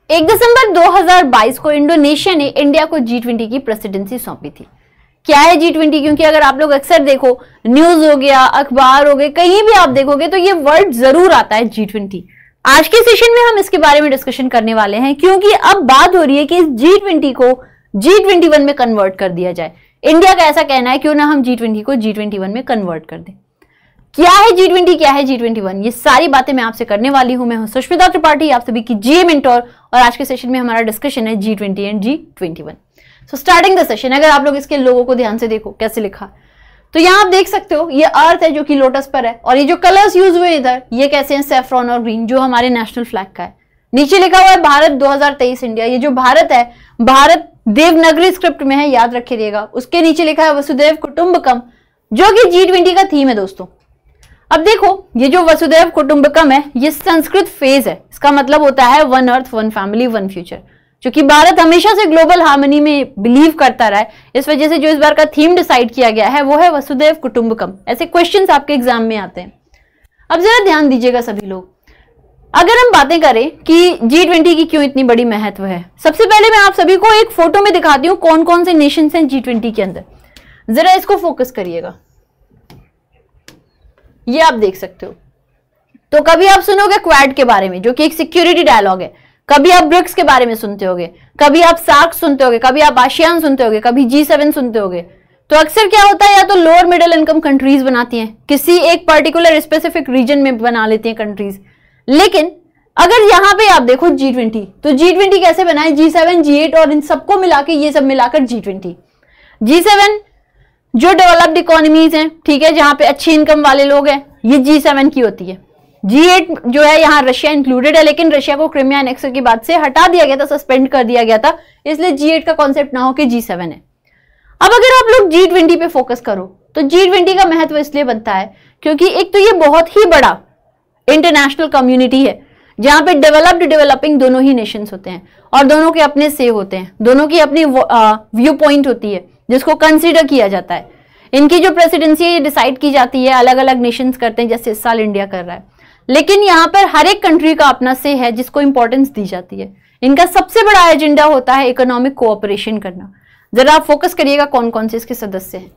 1 दिसंबर 2022 को इंडोनेशिया ने इंडिया को G20 की प्रेसिडेंसी सौंपी थी। क्या है G20? क्योंकि अगर आप लोग अक्सर देखो, न्यूज हो गया, अखबार हो गए, कहीं भी आप देखोगे तो ये वर्ड जरूर आता है G20। आज के सेशन में हम इसके बारे में डिस्कशन करने वाले हैं, क्योंकि अब बात हो रही है कि G20 को G21 में कन्वर्ट कर दिया जाए। इंडिया का ऐसा कहना है, क्यों ना हम G20 को G21 में कन्वर्ट कर दें। क्या है G20, क्या है G21, ये सारी बातें मैं आपसे करने वाली हूं। मैं हूं सुष्मिता त्रिपाठी, आप सभी की GA मेंटोर, और आज के सेशन में हमारा डिस्कशन है G20 and G21। So starting the session, अगर आप लोग इसके लोगों को ध्यान से देखो कैसे लिखा, तो यहाँ आप देख सकते हो ये अर्थ है जो कि लोटस पर है, और ये जो कलर्स यूज हुए इधर ये कैसे हैं, सैफ्रॉन और ग्रीन, जो हमारे नेशनल फ्लैग का है। नीचे लिखा हुआ है भारत 2023 इंडिया। ये जो भारत है, भारत देवनागरी स्क्रिप्ट में है, याद रखिएगा। उसके नीचे लिखा है वसुधैव कुटुंबकम, जो कि G20 का थीम है दोस्तों। अब देखो, ये जो वसुधैव कुटुंबकम है ये संस्कृत फेज है। इसका मतलब होता है one earth, one family, one future. क्योंकि भारत हमेशा से ग्लोबल हार्मनी में बिलीव करता रहा है, इस वजह से जो इस बार का थीम डिसाइड किया गया है वो है वसुधैव कुटुंबकम। ऐसे क्वेश्चंस आपके एग्जाम में आते हैं। अब जरा ध्यान दीजिएगा सभी लोग, अगर हम बातें करें कि G20 की क्यों इतनी बड़ी महत्व है, सबसे पहले मैं आप सभी को एक फोटो में दिखाती हूँ कौन कौन से नेशंस हैं G20 के अंदर। जरा इसको फोकस करिएगा, ये आप देख सकते हो। तो कभी आप सुनोगे क्वाड के बारे में, जो कि एक सिक्योरिटी डायलॉग है, कभी आप ब्रिक्स के बारे में सुनते होगे, कभी आप सार्क सुनते होगे, कभी आप आसियान सुनते होगे, कभी G7 सुनते होगे। तो अक्सर क्या होता है, या तो लोअर मिडिल इनकम कंट्रीज बनाती हैं, किसी एक पर्टिकुलर स्पेसिफिक रीजन में बना लेती हैं कंट्रीज। लेकिन अगर यहां पे आप देखो G20, तो G20 कैसे बना है, G7, G8 और इन सबको मिला के, ये सब मिलाकर G20। G7 जो डेवलप्ड इकोनॉमीज हैं, ठीक है, जहां पे अच्छी इनकम वाले लोग हैं, ये G7 की होती है। G8 जो है, यहाँ रशिया इंक्लूडेड है, लेकिन रशिया को क्रिमिया एनेक्सर के बाद से हटा दिया गया था, सस्पेंड कर दिया गया था, इसलिए G8 का कॉन्सेप्ट ना हो कि G7 है। अब अगर आप लोग G20 पे फोकस करो, तो G20 का महत्व इसलिए बनता है क्योंकि एक तो ये बहुत ही बड़ा इंटरनेशनल कम्युनिटी है, जहां पे डेवलप्ड डेवलपिंग दोनों ही नेशंस होते हैं, और दोनों के अपने से होते हैं, दोनों की अपनी व्यू पॉइंट होती है जिसको कंसीडर किया जाता है। इनकी जो प्रेसिडेंसी है ये डिसाइड की जाती है, अलग अलग नेशंस करते हैं, जैसे इस साल इंडिया कर रहा है। लेकिन यहाँ पर हर एक कंट्री का अपना से है जिसको इंपॉर्टेंस दी जाती है। इनका सबसे बड़ा एजेंडा होता है इकोनॉमिक कोऑपरेशन करना। जरा आप फोकस करिएगा कौन कौन से इसके सदस्य हैं।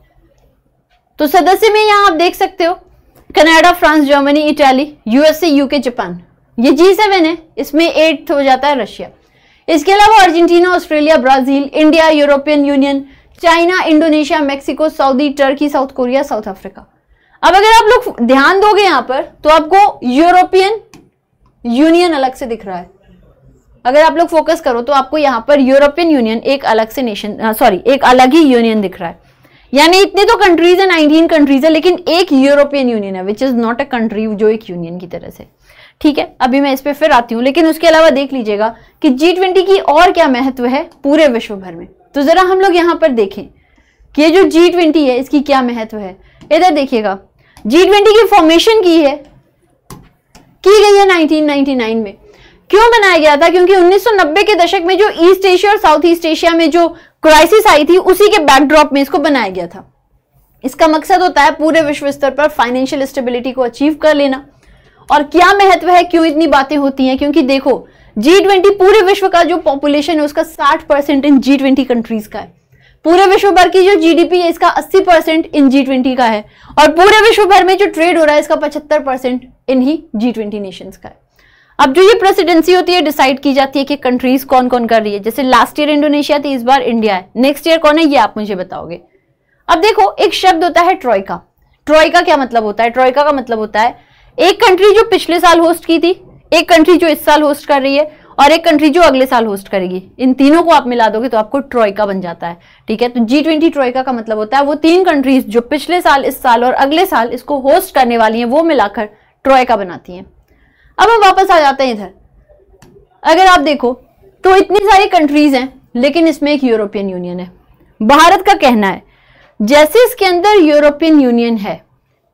तो सदस्य में यहाँ आप देख सकते हो Canada, France, Germany, Italy, USA, UK, Japan. ये G7 है, इसमें 8th हो जाता है रशिया। इसके अलावा Argentina, Australia, Brazil, India, European union, China, Indonesia, Mexico, Saudi, Turkey, south Korea, south Africa. अब अगर आप लोग ध्यान दोगे यहां पर, तो आपको यूरोपियन यूनियन अलग से दिख रहा है। अगर आप लोग फोकस करो तो आपको यहां पर यूरोपियन यूनियन एक अलग से एक अलग ही यूनियन दिख रहा है। यानी इतने तो कंट्रीज है, 19 कंट्रीज है, लेकिन एक यूरोपियन यूनियन है, which is not a country, जो एक यूनियन की तरह से। ठीक है, अभी मैं इस पे फिर आती हूं, लेकिन उसके अलावा देख लीजिएगा कि G20 की और क्या महत्व है पूरे विश्व भर में। तो जरा हम लोग यहां पर देखें कि ये जो G20 है इसकी क्या महत्व है। इधर देखिएगा, G20 की फॉर्मेशन की गई है 1999 में। क्यों बनाया गया था? क्योंकि 1990 के दशक में जो ईस्ट एशिया और साउथ ईस्ट एशिया में जो क्राइसिस आई थी, उसी के बैकड्रॉप में इसको बनाया गया था। इसका मकसद होता है पूरे विश्व स्तर पर फाइनेंशियल स्टेबिलिटी को अचीव कर लेना। और क्या महत्व है, क्यों इतनी बातें होती हैं? क्योंकि देखो, G20 पूरे विश्व का जो पॉपुलेशन है उसका 60% इन G20 कंट्रीज का है। पूरे विश्व भर की जो GDP है इसका 80% इन G20 का है, और पूरे विश्व भर में जो ट्रेड हो रहा है इसका 75% इन ही G20 नेशंस का है। अब जो ये प्रेसिडेंसी होती है, डिसाइड की जाती है कि कंट्रीज कौन कौन कर रही है। जैसे लास्ट ईयर इंडोनेशिया थी, इस बार इंडिया है, नेक्स्ट ईयर कौन है ये आप मुझे बताओगे। अब देखो, एक शब्द होता है ट्रोइका। ट्रोइका क्या मतलब होता है? ट्रोइका का मतलब होता है एक कंट्री जो पिछले साल होस्ट की थी, एक कंट्री जो इस साल होस्ट कर रही है, और एक कंट्री जो अगले साल होस्ट करेगी। इन तीनों को आप मिला दोगे तो आपको ट्रोइका बन जाता है। ठीक है, तो G20 ट्रोइका का मतलब होता है वो 3 कंट्रीज जो पिछले साल, इस साल और अगले साल इसको होस्ट करने वाली हैं, वो मिलाकर ट्रोइका बनाती हैं। अब हम वापस आ जाते हैं इधर। अगर आप देखो तो इतनी सारी कंट्रीज हैं, लेकिन इसमें एक यूरोपियन यूनियन है। भारत का कहना है जैसे इसके अंदर यूरोपियन यूनियन है,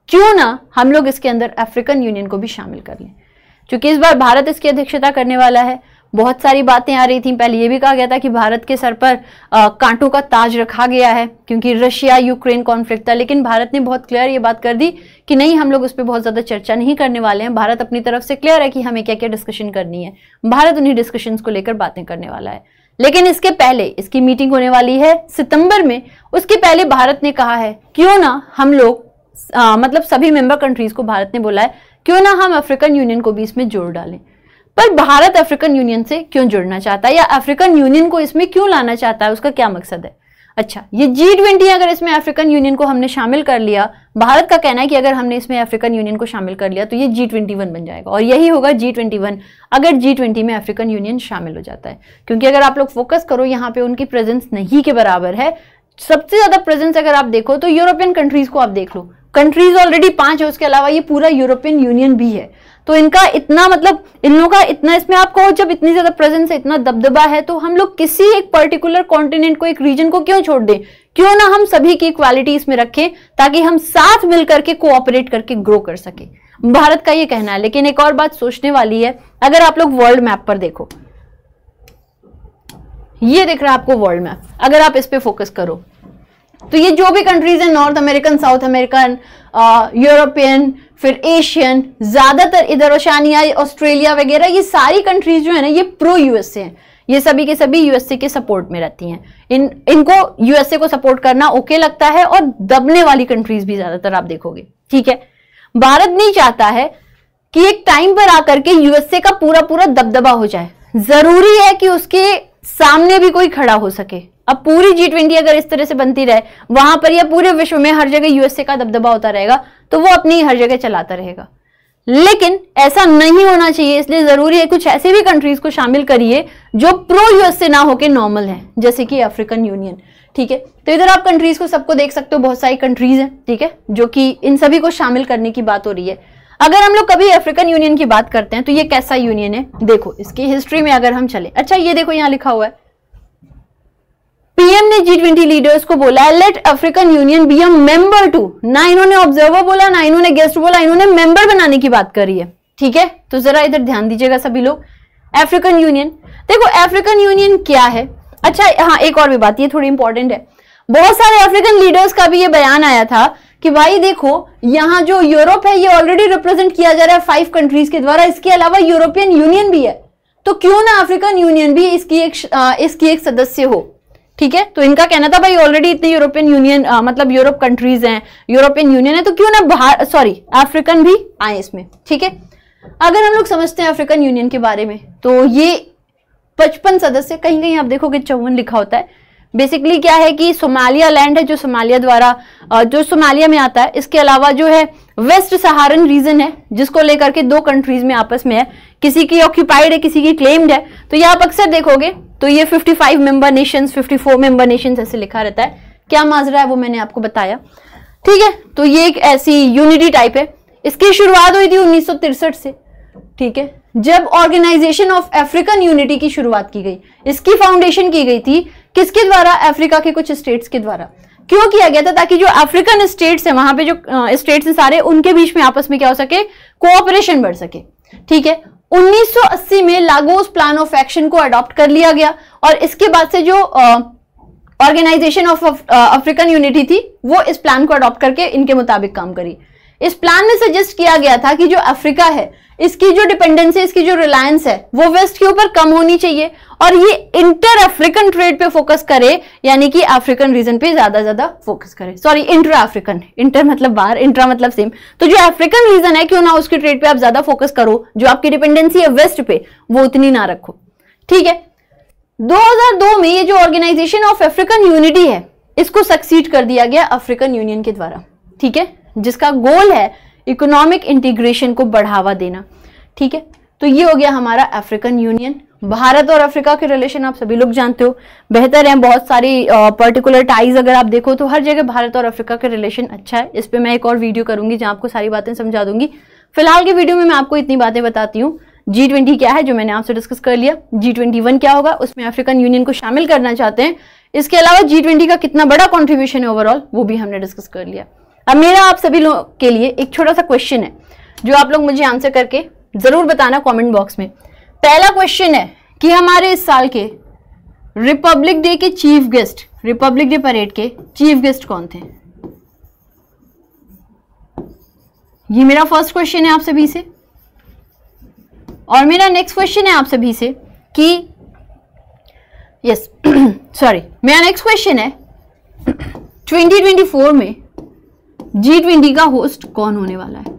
क्यों ना हम लोग इसके अंदर अफ्रीकन यूनियन को भी शामिल कर लें। क्योंकि इस बार भारत इसकी अध्यक्षता करने वाला है। बहुत सारी बातें आ रही थी। पहले ये भी कहा गया था कि भारत के सर पर कांटों का ताज रखा गया है क्योंकि रशिया यूक्रेन कॉन्फ्लिक्ट था, लेकिन भारत ने बहुत क्लियर ये बात कर दी कि नहीं, हम लोग उस पर बहुत ज्यादा चर्चा नहीं करने वाले हैं। भारत अपनी तरफ से क्लियर है कि हमें क्या क्या डिस्कशन करनी है, भारत उन्हीं डिस्कशंस को लेकर बातें करने वाला है। लेकिन इसके पहले इसकी मीटिंग होने वाली है सितंबर में, उसके पहले भारत ने कहा है क्यों ना हम लोग मतलब सभी मेंबर कंट्रीज को भारत ने बोला है क्यों ना हम अफ्रीकन यूनियन को भी इसमें जोड़ डालें। पर भारत अफ्रीकन यूनियन से क्यों जुड़ना चाहता है या अफ्रीकन यूनियन को इसमें क्यों लाना चाहता है, उसका क्या मकसद है? अच्छा, ये G20 अगर इसमें अफ्रीकन यूनियन को हमने शामिल कर लिया, भारत का कहना है कि अगर हमने इसमें अफ्रीकन यूनियन को शामिल कर लिया तो ये G21 बन जाएगा और यही होगा G21 अगर G20 में अफ्रीकन यूनियन शामिल हो जाता है। क्योंकि अगर आप लोग फोकस करो, यहाँ पे उनकी प्रेजेंस नहीं के बराबर है। सबसे ज्यादा प्रेजेंस अगर आप देखो तो यूरोपियन कंट्रीज को आप देख लो, कंट्रीज ऑलरेडी 5 है, उसके अलावा ये पूरा यूरोपियन यूनियन भी है। तो इनका इतना मतलब इन लोगों का इतना इसमें आपको जब इतनी ज्यादा प्रेजेंस है, इतना दबदबा है, तो हम लोग किसी एक पर्टिकुलर कॉन्टिनेंट को, एक रीजन को क्यों छोड़ दें? क्यों ना हम सभी की इक्वालिटी इसमें रखें ताकि हम साथ मिलकर के कोऑपरेट करके ग्रो कर सके। भारत का ये कहना है। लेकिन एक और बात सोचने वाली है, अगर आप लोग वर्ल्ड मैप पर देखो, ये दिख रहा है आपको वर्ल्ड मैप, अगर आप इस पे फोकस करो तो ये जो भी कंट्रीज है, north American, south American, European, फिर एशियन, ज्यादातर इधर ओशानिया, ऑस्ट्रेलिया वगैरह, ये सारी कंट्रीज जो है ना ये प्रो यूएसए हैं। ये सभी के सभी यूएसए के सपोर्ट में रहती हैं। इनको यूएसए को सपोर्ट करना ओके लगता है और दबने वाली कंट्रीज भी ज्यादातर आप देखोगे, ठीक है। भारत नहीं चाहता है कि एक टाइम पर आकर के यूएसए का पूरा पूरा दबदबा हो जाए। जरूरी है कि उसके सामने भी कोई खड़ा हो सके। अब पूरी G20 अगर इस तरह से बनती रहे, वहां पर या पूरे विश्व में हर जगह यूएसए का दबदबा होता रहेगा तो वो अपनी हर जगह चलाता रहेगा। लेकिन ऐसा नहीं होना चाहिए, इसलिए जरूरी है कुछ ऐसे भी कंट्रीज को शामिल करिए जो प्रो यूएसए ना होके नॉर्मल है, जैसे कि अफ्रीकन यूनियन, ठीक है। तो इधर आप कंट्रीज को सबको देख सकते हो, बहुत सारी कंट्रीज हैं, ठीक है, जो कि इन सभी को शामिल करने की बात हो रही है। अगर हम लोग कभी अफ्रीकन यूनियन की बात करते हैं तो ये कैसा यूनियन है, देखो इसकी हिस्ट्री में अगर हम चले, अच्छा ये देखो यहां लिखा हुआ है, पीएम ने G20 लीडर्स को बोला है let African Union be a member too. ना इन्होंने ऑब्जर्वर बोला, ना इन्होंने गेस्ट बोला, इन्होंने मेंबर बनाने की बात करी है, ठीक है। तो जरा इधर ध्यान दीजिएगा सभी लोग। अफ्रीकन यूनियन, देखो अफ्रीकन यूनियन क्या है। अच्छा हाँ, एक और भी बात, ये थोड़ी इंपॉर्टेंट है। बहुत सारे अफ्रीकन लीडर्स का भी ये बयान आया था कि भाई देखो यहाँ जो यूरोप है ये ऑलरेडी रिप्रेजेंट किया जा रहा है 5 कंट्रीज के द्वारा, इसके अलावा यूरोपियन यूनियन भी है, तो क्यों ना अफ्रीकन यूनियन भी इसकी एक सदस्य हो, ठीक है। तो इनका कहना था भाई ऑलरेडी इतने यूरोपियन यूनियन मतलब यूरोप कंट्रीज हैं, यूरोपियन यूनियन है, तो क्यों ना अफ्रीकन भी आए इसमें, ठीक है। अगर हम लोग समझते हैं अफ्रीकन यूनियन के बारे में तो ये 55 सदस्य, कहीं कहीं आप देखोगे 54 लिखा होता है। बेसिकली क्या है कि सोमालिया लैंड है जो सोमालिया द्वारा जो सोमालिया में आता है, इसके अलावा जो है वेस्ट सहारन रीजन है जिसको लेकर के 2 कंट्रीज में आपस में है, किसी की ऑक्यूपाइड है, किसी की क्लेम्ड है। तो ये आप अक्सर देखोगे तो ये 55 मेंबर नेशंस, 54 मेंबर नेशंस ऐसे लिखा रहता है। क्या माजरा है वो मैंने आपको बताया, ठीक है। तो ये एक ऐसी यूनिटी टाइप है। इसकी शुरुआत हुई थी 1963 से, ठीक है, जब ऑर्गेनाइजेशन ऑफ अफ्रीकन यूनिटी की शुरुआत की गई। इसकी फाउंडेशन की गई थी किसके द्वारा? अफ्रीका के कुछ स्टेट्स के द्वारा। क्यों किया गया था? ताकि जो अफ्रीकन स्टेट्स है, वहां पे जो स्टेट्स हैं सारे, उनके बीच में आपस में क्या हो सके, कोऑपरेशन बढ़ सके, ठीक है। 1980 में लागोस प्लान ऑफ एक्शन को अडॉप्ट कर लिया गया और इसके बाद से जो ऑर्गेनाइजेशन ऑफ अफ्रीकन यूनिटी थी वो इस प्लान को अडॉप्ट करके इनके मुताबिक काम करी। इस प्लान में सजेस्ट किया गया था कि जो अफ्रीका है इसकी जो डिपेंडेंसी, इसकी जो रिलायंस है वो वेस्ट के ऊपर कम होनी चाहिए और ये इंटर अफ्रीकन ट्रेड पे फोकस करे, यानी कि अफ्रीकन रीजन पे ज्यादा फोकस करे। सॉरी, इंट्रा अफ्रीकन, इंटर मतलब बाहर, इंट्रा मतलब सेम। तो जो अफ्रीकन रीजन है क्यों ना उसकी ट्रेड पे आप ज्यादा फोकस करो, जो आपकी डिपेंडेंसी है वेस्ट पे वो उतनी ना रखो, ठीक है। 2002 में ये जो ऑर्गेनाइजेशन ऑफ अफ्रीकन यूनिटी है इसको सक्सीड कर दिया गया अफ्रीकन यूनियन के द्वारा, ठीक है, जिसका गोल है इकोनॉमिक इंटीग्रेशन को बढ़ावा देना, ठीक है। तो ये हो गया हमारा अफ्रीकन यूनियन। भारत और अफ्रीका के रिलेशन आप सभी लोग जानते हो बेहतर है, बहुत सारी पर्टिकुलर टाइज अगर आप देखो तो हर जगह भारत और अफ्रीका का रिलेशन अच्छा है। इस पे मैं एक और वीडियो करूंगी जहां आपको सारी बातें समझा दूंगी। फिलहाल की वीडियो में मैं आपको इतनी बातें बताती हूँ। G20 क्या है जो मैंने आपसे डिस्कस कर लिया, G21 क्या होगा, उसमें अफ्रीकन यूनियन को शामिल करना चाहते हैं, इसके अलावा G20 का कितना बड़ा कॉन्ट्रीब्यूशन है ओवरऑल वो भी हमने डिस्कस कर लिया। अब मेरा आप सभी लोगों के लिए एक छोटा सा क्वेश्चन है जो आप लोग मुझे आंसर करके जरूर बताना कमेंट बॉक्स में। पहला क्वेश्चन है कि हमारे इस साल के रिपब्लिक डे के chief guest, Republic day parade के चीफ गेस्ट कौन थे? ये मेरा फर्स्ट क्वेश्चन है आप सभी से। और मेरा नेक्स्ट क्वेश्चन है आप सभी से कि यस सॉरी, मेरा नेक्स्ट क्वेश्चन है 2024 में G20 का होस्ट कौन होने वाला है?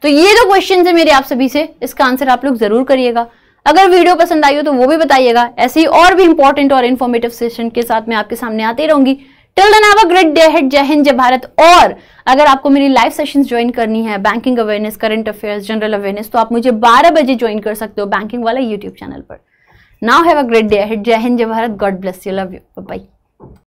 तो ये दो क्वेश्चन है मेरे आप सभी से, इसका आंसर आप लोग जरूर करिएगा। अगर वीडियो पसंद आई हो तो वो भी बताइएगा। ऐसे ही और भी इंपॉर्टेंट और इन्फॉर्मेटिव सेशन के साथ मैं आपके सामने आती रहूंगी। Till then have a great day ahead. जय हिंद, जय भारत। और अगर आपको मेरी लाइव सेशंस ज्वाइन करनी है, banking awareness, current affairs, general awareness, तो आप मुझे 12 बजे ज्वाइन कर सकते हो बैंकिंग वाला यूट्यूब चैनल पर। Now have a great day ahead. जय हिंद, जय भारत। God bless you, love you, bye bye.